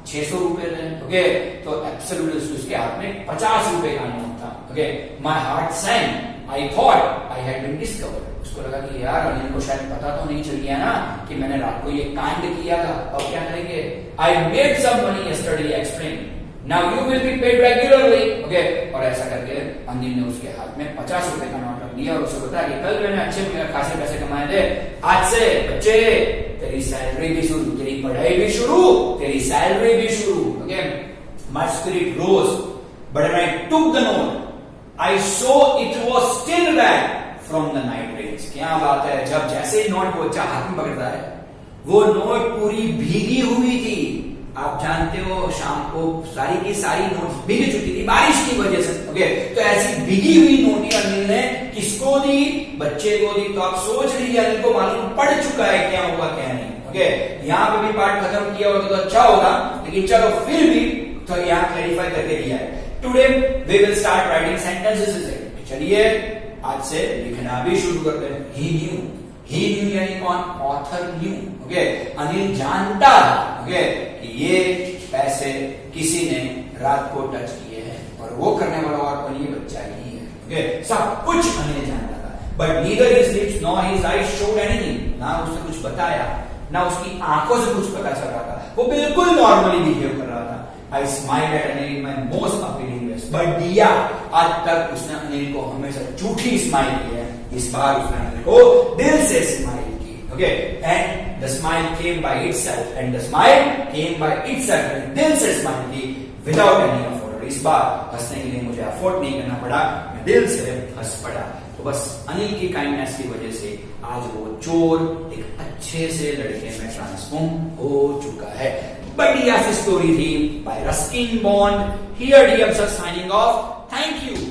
600 रुपए थे, ओके। तो एब्सोल्युटली उसके हाथ में 50 रुपए का नोट था, okay. My heart sank, I thought I had been discovered. उसको लगा कि यार अनिल को शायद पता तो नहीं चल गया ना कि मैंने रात को ये कांड किया था, अब क्या करेंगे? I made some money yesterday, explain, now you will be paid regularly, okay. और ऐसा करके अनिल ने उसके हाथ में 50 रुपए का नोट रख दिया और उसे बताया कि कल मैंने अच्छे खासे पैसे कमाए थे, आज से बच्चे तेरी सैलरी भी शुरू, तेरी पढ़ाई भी शुरू, तेरी सैलरी भी शुरू, okay. My spirit rose, but when I took the note I saw it was still wet from the night rains. क्या बात है, जब जैसे ही नोट बच्चा हाथ में पकड़ता है, वो नोट पूरी भीगी हुई थी। आप जानते हो शाम को सारी की सारी नोट भीग चुकी थी बारिश की वजह से, ओके। तो ऐसी भीगी हुई नोटी अनिल ने किसको दी? बच्चे को दी। तो आप सोच लीजिए अनिल को मालूम पड़ चुका है क्या होगा क्या नहीं, ओके। यहाँ पे भी पार्ट खत्म किया होता तो अच्छा होगा, लेकिन चलो फिर भी तो यहाँ क्लैरिफाई करके दिया है। Today we will start writing sentences. चलिए आज से लिखना भी शुरू करते हैं। ही न्यू यानी कौन? Author new, okay. अनिल जानता, ओके, कि ये पैसे किसी ने रात को टच किए हैं और वो करने वाला और कौन? ये बच्चा ही है, ओके। सब कुछ अनिल जानता था, but neither his lips nor his eyes showed anything. ना उसने कुछ बताया, ना उसकी आंखों से कुछ पता चल रहा था, वो बिल्कुल नॉर्मली बिहेव कर रहा था। I smiled at Anil in my most appealing ways, but दिया आज तक उसने अनिल को हमेशा झूठी स्माइल की है, इस बार उसने अनिल को दिल से स्माइल की, okay. And the smile came by itself, and the smile came by itself, दिल से स्माइल की विदाउट एनी एफर्ट। इस बार हंसने के लिए मुझे एफर्ट नहीं करना पड़ा, मैं दिल से धस पड़ा। तो बस अनिल की काइंडनेस की वजह से आज वो चोर एक अच्छे से लड़के में ट्रांसफॉर्म हो चुका है। बढ़िया सी स्टोरी थी bye Ruskin bond. Here DM sir signing off. Thank you.